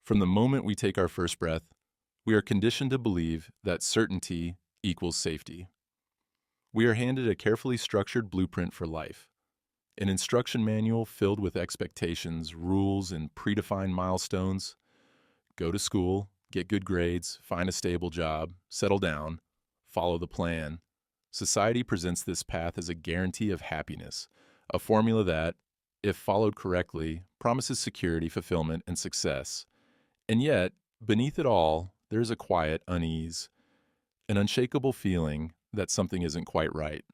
From the moment we take our first breath, we are conditioned to believe that certainty equals safety. We are handed a carefully structured blueprint for life, an instruction manual filled with expectations, rules, and predefined milestones. Go to school, get good grades, find a stable job, settle down, follow the plan. Society presents this path as a guarantee of happiness, a formula that, if followed correctly, promises security, fulfillment, and success. And yet, beneath it all, there is a quiet unease, an unshakable feeling that something isn't quite right.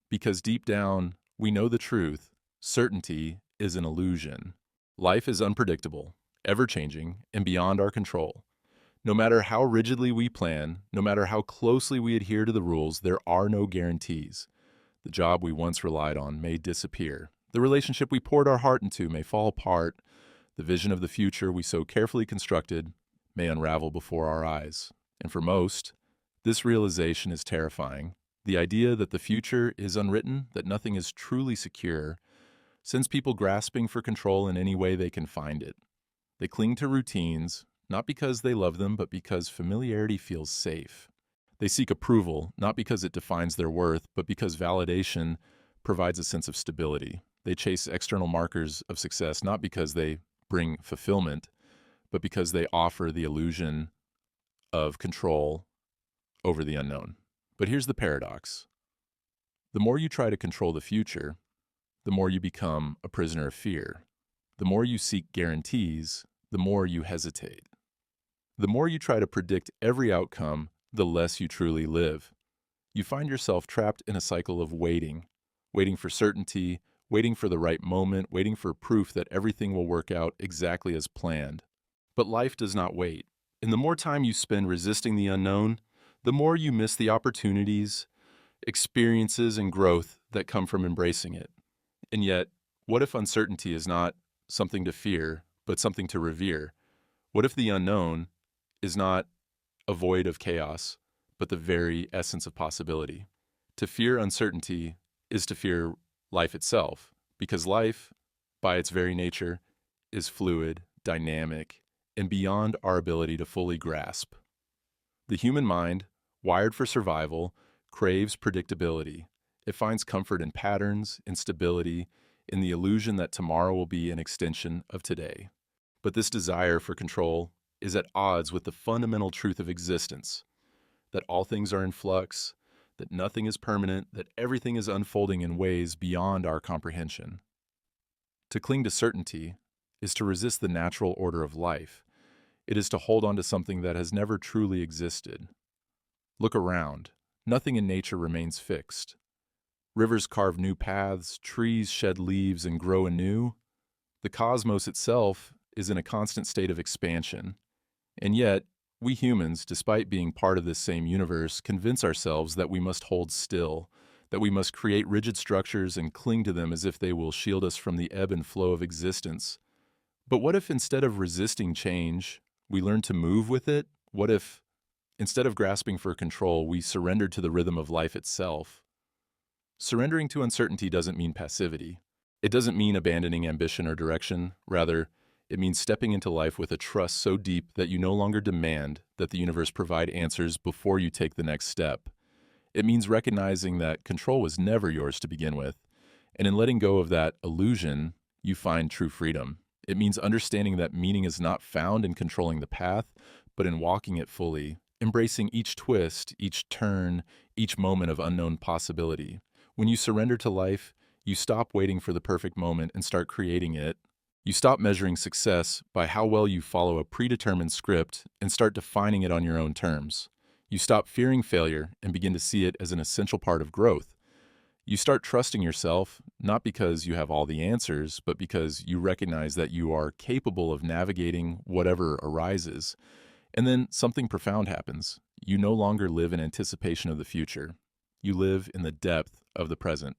Because deep down, we know the truth: certainty is an illusion. Life is unpredictable, ever changing, and beyond our control. No matter how rigidly we plan, no matter how closely we adhere to the rules, there are no guarantees. The job we once relied on may disappear. The relationship we poured our heart into may fall apart. The vision of the future we so carefully constructed may unravel before our eyes. And for most, this realization is terrifying. The idea that the future is unwritten, that nothing is truly secure, sends people grasping for control in any way they can find it. They cling to routines, not because they love them, but because familiarity feels safe. They seek approval, not because it defines their worth, but because validation provides a sense of stability. They chase external markers of success, not because they bring fulfillment, but because they offer the illusion of control over the unknown. But here's the paradox. The more you try to control the future, the more you become a prisoner of fear. The more you seek guarantees, the more you hesitate. The more you try to predict every outcome, the less you truly live. You find yourself trapped in a cycle of waiting for certainty, waiting for the right moment, waiting for proof that everything will work out exactly as planned. But life does not wait. And the more time you spend resisting the unknown, the more you miss the opportunities, experiences, and growth that come from embracing it. And yet, what if uncertainty is not something to fear, but something to revere? What if the unknown is not a void of chaos, but the very essence of possibility? To fear uncertainty is to fear life itself, because life, by its very nature, is fluid, dynamic, and beyond our ability to fully grasp. The human mind, wired for survival, craves predictability. It finds comfort in patterns, in stability, in the illusion that tomorrow will be an extension of today. But this desire for control is at odds with the fundamental truth of existence, that all things are in flux, that nothing is permanent, that everything is unfolding in ways beyond our comprehension. To cling to certainty is to resist the natural order of life. It is to hold on to something that has never truly existed. Look around. Nothing in nature remains fixed. Rivers carve new paths, trees shed leaves and grow anew. The cosmos itself is in a constant state of expansion. And yet, we humans, despite being part of this same universe, convince ourselves that we must hold still, that we must create rigid structures and cling to them as if they will shield us from the ebb and flow of existence. But what if instead of resisting change, we learn to move with it? What if, instead of grasping for control, we surrender to the rhythm of life itself? Surrendering to uncertainty doesn't mean passivity. It doesn't mean abandoning ambition or direction. Rather, it means stepping into life with a trust so deep that you no longer demand that the universe provide answers before you take the next step. It means recognizing that control was never yours to begin with, and in letting go of that illusion, you find true freedom. It means understanding that meaning is not found in controlling the path, but in walking it fully, embracing each twist, each turn, each moment of unknown possibility. When you surrender to life, you stop waiting for the perfect moment and start creating it. You stop measuring success by how well you follow a predetermined script and start defining it on your own terms. You stop fearing failure and begin to see it as an essential part of growth. You start trusting yourself, not because you have all the answers, but because you recognize that you are capable of navigating whatever arises. And then something profound happens. You no longer live in anticipation of the future. You live in the depth of the present.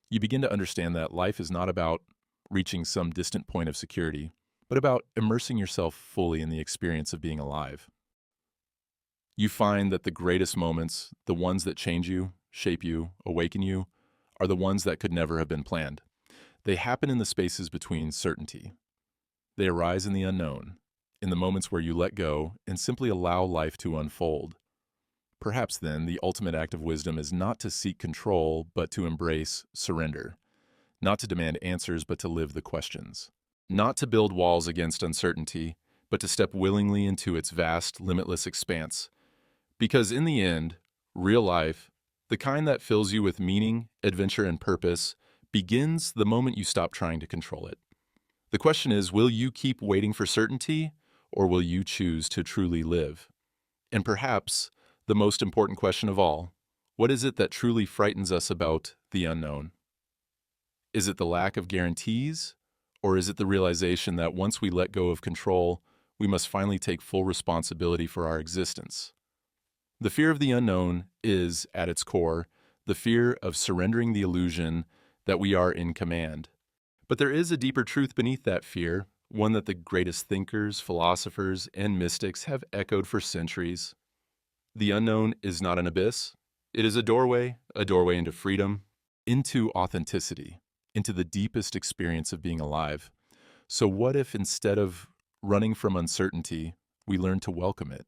You begin to understand that life is not about reaching some distant point of security, but about immersing yourself fully in the experience of being alive. You find that the greatest moments, the ones that change you, shape you, awaken you, are the ones that could never have been planned. They happen in the spaces between certainty. They arise in the unknown. in the moments where you let go and simply allow life to unfold. Perhaps then, the ultimate act of wisdom is not to seek control, but to embrace surrender. Not to demand answers, but to live the questions. Not to build walls against uncertainty, but to step willingly into its vast, limitless expanse. Because in the end, real life, the kind that fills you with meaning, adventure, and purpose, begins the moment you stop trying to control it. The question is, will you keep waiting for certainty, or will you choose to truly live? And perhaps, the most important question of all, what is it that truly frightens us about the unknown? Is it the lack of guarantees, or is it the realization that once we let go of control, we must finally take full responsibility for our existence? The fear of the unknown is, at its core, the fear of surrendering the illusion that we are in command. But there is a deeper truth beneath that fear, one that the greatest thinkers, philosophers, and mystics have echoed for centuries. The unknown is not an abyss. It is a doorway into freedom, into authenticity, into the deepest experience of being alive. So what if instead of running from uncertainty, we learned to welcome it?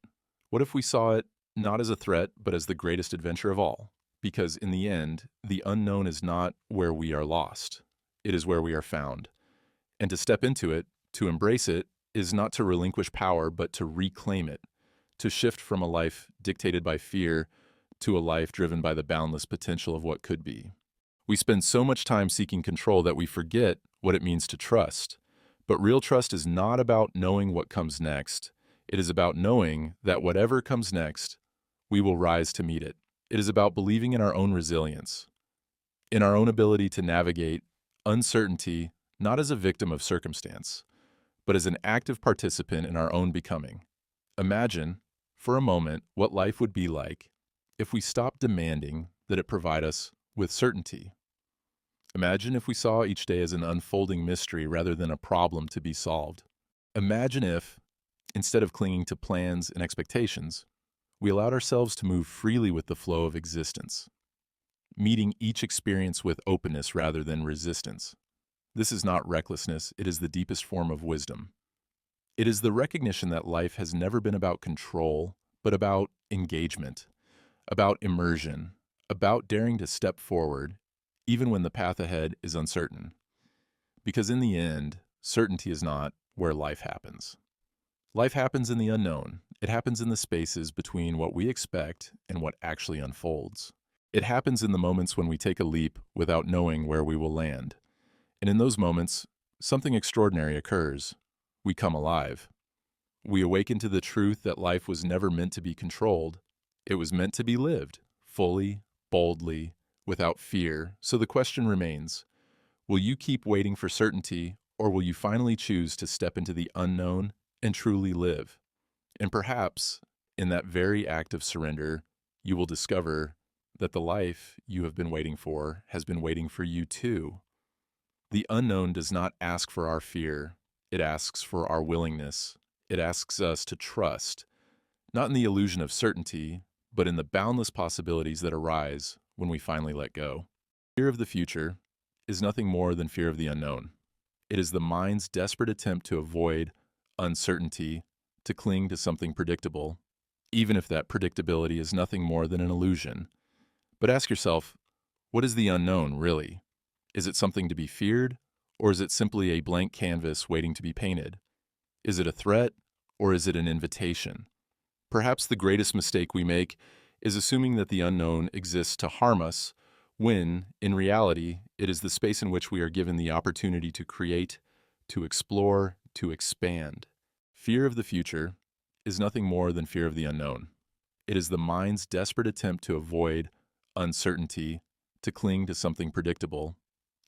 What if we saw it not as a threat, but as the greatest adventure of all? Because in the end, the unknown is not where we are lost. It is where we are found. And to step into it, to embrace it, is not to relinquish power, but to reclaim it, to shift from a life dictated by fear to a life driven by the boundless potential of what could be. We spend so much time seeking control that we forget what it means to trust. But real trust is not about knowing what comes next. It is about knowing that whatever comes next, we will rise to meet it. It is about believing in our own resilience, in our own ability to navigate uncertainty, not as a victim of circumstance, but as an active participant in our own becoming. Imagine, for a moment, what life would be like if we stopped demanding that it provide us with certainty. Imagine if we saw each day as an unfolding mystery rather than a problem to be solved. Imagine if, instead of clinging to plans and expectations, we allowed ourselves to move freely with the flow of existence, meeting each experience with openness rather than resistance. This is not recklessness, it is the deepest form of wisdom. It is the recognition that life has never been about control, but about engagement, about immersion, about daring to step forward, even when the path ahead is uncertain. Because in the end, certainty is not where life happens. Life happens in the unknown. It happens in the spaces between what we expect and what actually unfolds. It happens in the moments when we take a leap without knowing where we will land. And in those moments, something extraordinary occurs. We come alive. We awaken to the truth that life was never meant to be controlled. It was meant to be lived, fully, boldly, without fear. So the question remains, will you keep waiting for certainty, or will you finally choose to step into the unknown and truly live? And perhaps, in that very act of surrender, you will discover that the life you have been waiting for has been waiting for you too. The unknown does not ask for our fear. It asks for our willingness. It asks us to trust, not in the illusion of certainty, but in the boundless possibilities that arise when we finally let go. Fear of the future is nothing more than fear of the unknown. It is the mind's desperate attempt to avoid uncertainty, to cling to something predictable, even if that predictability is nothing more than an illusion. But ask yourself, what is the unknown really? Is it something to be feared, or is it simply a blank canvas waiting to be painted? Is it a threat, or is it an invitation? Perhaps the greatest mistake we make is assuming that the unknown exists to harm us, when, in reality, it is the space in which we are given the opportunity to create, to explore, to expand. Fear of the future is nothing more than fear of the unknown. It is the mind's desperate attempt to avoid uncertainty, to cling to something predictable,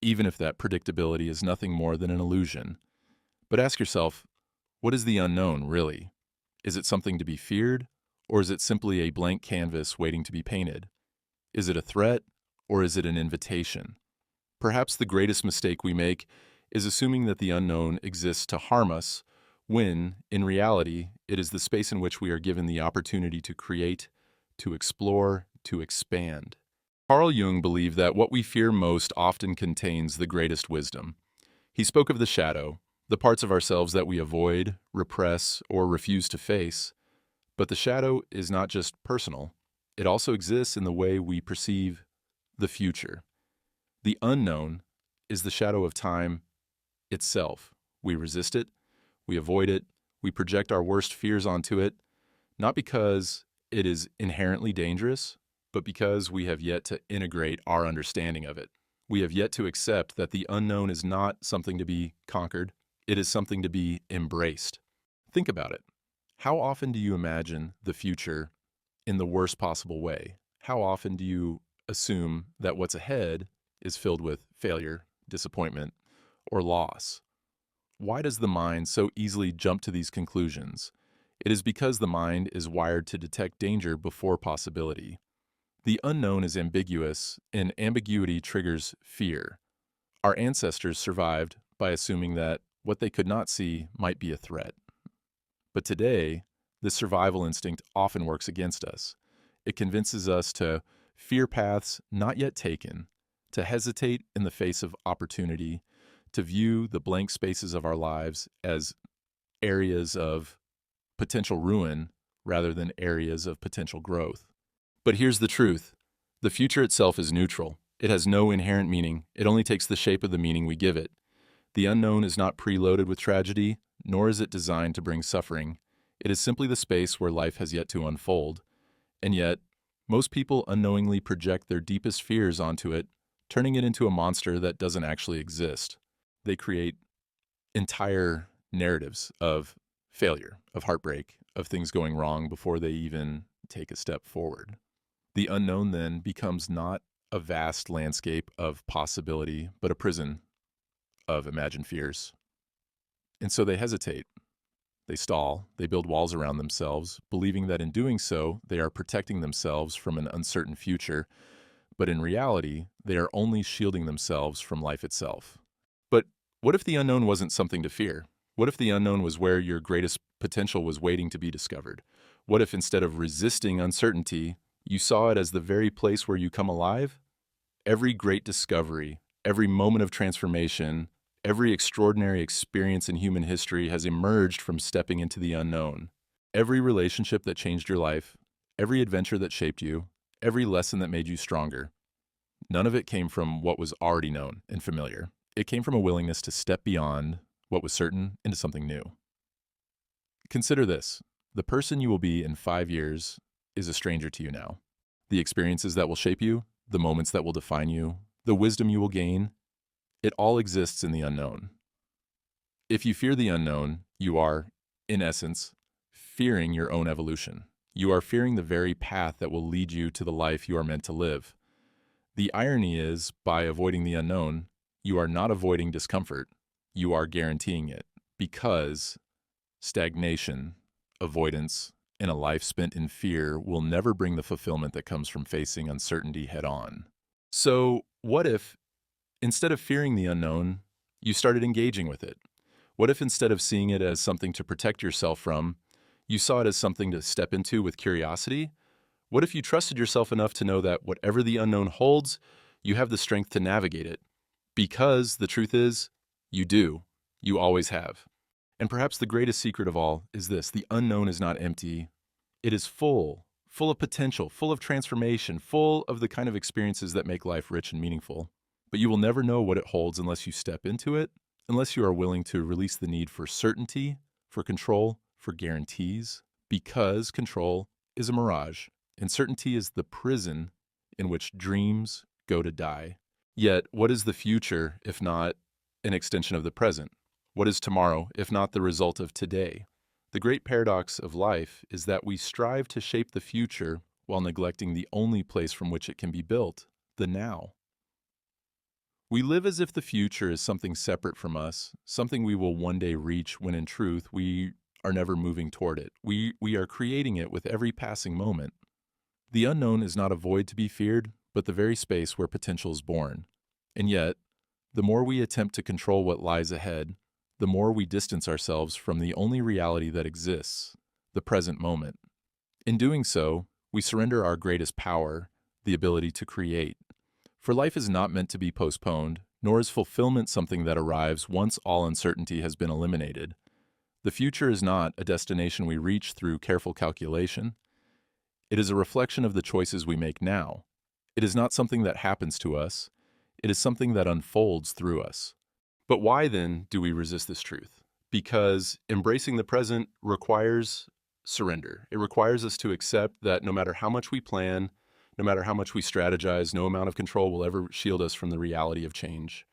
even if that predictability is nothing more than an illusion. But ask yourself, what is the unknown really? Is it something to be feared, or is it simply a blank canvas waiting to be painted? Is it a threat, or is it an invitation? Perhaps the greatest mistake we make is assuming that the unknown exists to harm us, when, in reality, it is the space in which we are given the opportunity to create, to explore, to expand. Carl Jung believed that what we fear most often contains the greatest wisdom. He spoke of the shadow, the parts of ourselves that we avoid, repress, or refuse to face. But the shadow is not just personal, it also exists in the way we perceive the future. The unknown is the shadow of time itself. We resist it, we avoid it, we project our worst fears onto it, not because it is inherently dangerous, but because we have yet to integrate our understanding of it. We have yet to accept that the unknown is not something to be conquered, it is something to be embraced. Think about it. How often do you imagine the future in the worst possible way? How often do you assume that what's ahead is filled with failure, disappointment, or loss? Why does the mind so easily jump to these conclusions? It is because the mind is wired to detect danger before possibility. The unknown is ambiguous, and ambiguity triggers fear. Our ancestors survived by assuming that what they could not see might be a threat. But today, this survival instinct often works against us. It convinces us to fear paths not yet taken, to hesitate in the face of opportunity, to view the blank spaces of our lives as areas of potential ruin rather than areas of potential growth. But here's the truth. The future itself is neutral. It has no inherent meaning. It only takes the shape of the meaning we give it. The unknown is not preloaded with tragedy, nor is it designed to bring suffering. It is simply the space where life has yet to unfold. And yet, most people unknowingly project their deepest fears onto it, turning it into a monster that doesn't actually exist. They create entire narratives of failure, of heartbreak, of things going wrong before they even take a step forward. The unknown then becomes not a vast landscape of possibility, but a prison of imagined fears. And so they hesitate. They stall. They build walls around themselves, believing that in doing so, they are protecting themselves from an uncertain future. But in reality, they are only shielding themselves from life itself. But what if the unknown wasn't something to fear? What if the unknown was where your greatest potential was waiting to be discovered? What if instead of resisting uncertainty, you saw it as the very place where you come alive? Every great discovery, every moment of transformation, every extraordinary experience in human history has emerged from stepping into the unknown. Every relationship that changed your life, every adventure that shaped you, every lesson that made you stronger, none of it came from what was already known and familiar. It came from a willingness to step beyond what was certain into something new. Consider this. The person you will be in 5 years is a stranger to you now. The experiences that will shape you, the moments that will define you, the wisdom you will gain, it all exists in the unknown. If you fear the unknown, you are, in essence, fearing your own evolution. You are fearing the very path that will lead you to the life you are meant to live. The irony is, by avoiding the unknown, you are not avoiding discomfort, you are guaranteeing it, because stagnation, avoidance, and a life spent in fear will never bring the fulfillment that comes from facing uncertainty head on. So, what if, instead of fearing the unknown, you started engaging with it? What if instead of seeing it as something to protect yourself from, you saw it as something to step into with curiosity? What if you trusted yourself enough to know that whatever the unknown holds, you have the strength to navigate it? Because the truth is, you do. You always have. And perhaps the greatest secret of all is this: the unknown is not empty. It is full of potential, full of transformation, full of the kind of experiences that make life rich and meaningful. But you will never know what it holds unless you step into it, unless you are willing to release the need for certainty, for control, for guarantees, because control is a mirage, and certainty is the prison in which dreams go to die. Yet, what is the future if not an extension of the present? What is tomorrow if not the result of today? The great paradox of life is that we strive to shape the future while neglecting the only place from which it can be built, the now. We live as if the future is something separate from us, something we will one day reach, when in truth we are never moving toward it. We are creating it with every passing moment. The unknown is not a void to be feared, but the very space where potential is born. And yet, the more we attempt to control what lies ahead, the more we distance ourselves from the only reality that exists, the present moment. In doing so, we surrender our greatest power, the ability to create. For life is not meant to be postponed, nor is fulfillment something that arrives once all uncertainty has been eliminated. The future is not a destination we reach through careful calculation. It is a reflection of the choices we make now. It is not something that happens to us. It is something that unfolds through us. But why then do we resist this truth? Because embracing the present requires surrender. It requires us to accept that no matter how much we plan, no matter how much we strategize, no amount of control will ever shield us from the reality of change.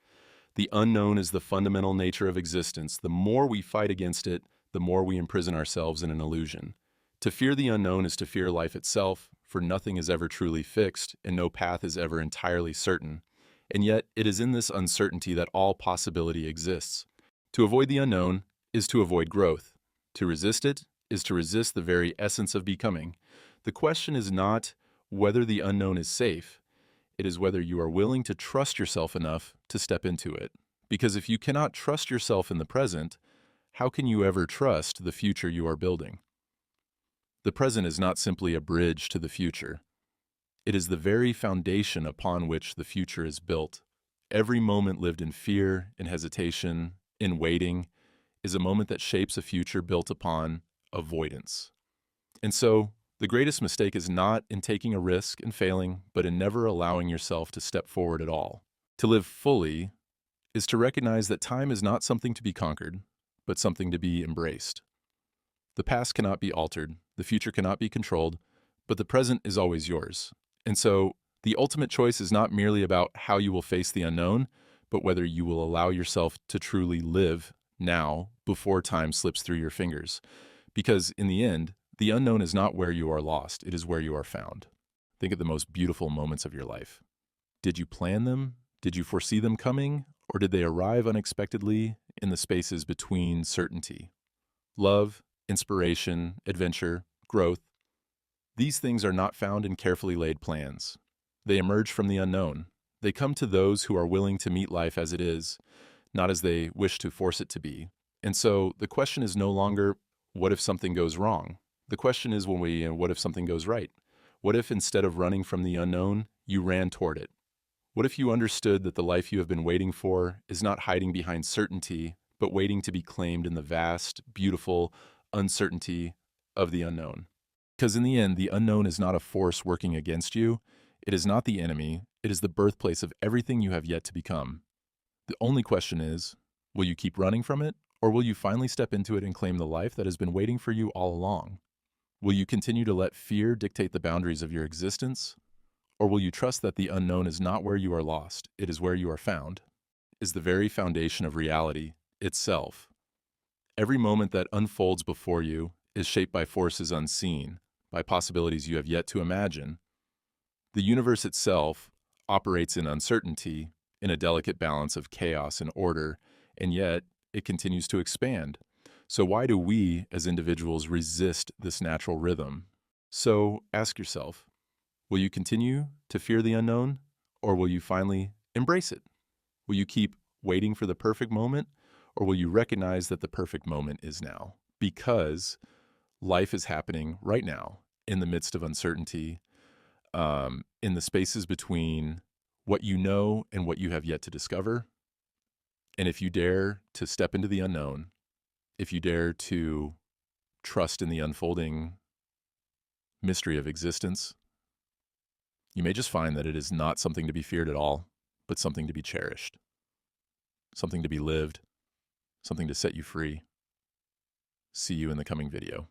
The unknown is the fundamental nature of existence. The more we fight against it, the more we imprison ourselves in an illusion. To fear the unknown is to fear life itself, for nothing is ever truly fixed, and no path is ever entirely certain. And yet, it is in this uncertainty that all possibility exists. To avoid the unknown is to avoid growth. To resist it is to resist the very essence of becoming. The question is not whether the unknown is safe. It is whether you are willing to trust yourself enough to step into it. Because if you cannot trust yourself in the present, how can you ever trust the future you are building? The present is not simply a bridge to the future. It is the very foundation upon which the future is built. Every moment lived in fear, in hesitation, in waiting, is a moment that shapes a future built upon avoidance. And so, the greatest mistake is not in taking a risk and failing, but in never allowing yourself to step forward at all. To live fully is to recognize that time is not something to be conquered, but something to be embraced. The past cannot be altered, the future cannot be controlled, but the present is always yours. And so, the ultimate choice is not merely about how you will face the unknown, but whether you will allow yourself to truly live now before time slips through your fingers. Because in the end, the unknown is not where you are lost, it is where you are found. Think of the most beautiful moments of your life. Did you plan them? Did you foresee them coming? Or did they arrive unexpectedly in the spaces between certainty? Love, inspiration, adventure, growth. These things are not found in carefully laid plans. They emerge from the unknown. They come to those who are willing to meet life as it is, not as they wish to force it to be. And so the question is no longer, what if something goes wrong? The question is, what if something goes right? What if instead of running from the unknown, you ran toward it? What if you understood that the life you have been waiting for is not hiding behind certainty, but waiting to be claimed in the vast, beautiful uncertainty of the unknown? Because in the end, the unknown is not a force working against you. It is not the enemy. It is the birthplace of everything you have yet to become. The only question is, will you keep running from it, or will you finally step into it and claim the life that has been waiting for you all along? Will you continue to let fear dictate the boundaries of your existence, or will you trust that the unknown is not where you are lost, it is where you are found? Is the very foundation of reality itself. Every moment that unfolds before you is shaped by forces unseen, by possibilities you have yet to imagine. The universe itself operates in uncertainty, in a delicate balance of chaos and order, and yet it continues to expand. So why do we, as individuals, resist this natural rhythm? So ask yourself, will you continue to fear the unknown, or will you finally embrace it? Will you keep waiting for the perfect moment, or will you recognize that the perfect moment is now? Because life is happening right now in the midst of uncertainty, in the spaces between what you know and what you have yet to discover. And if you dare to step into the unknown, if you dare to trust in the unfolding mystery of existence, you may just find that it is not something to be feared at all, but something to be cherished, something to be lived, something to set you free. See you in the coming video.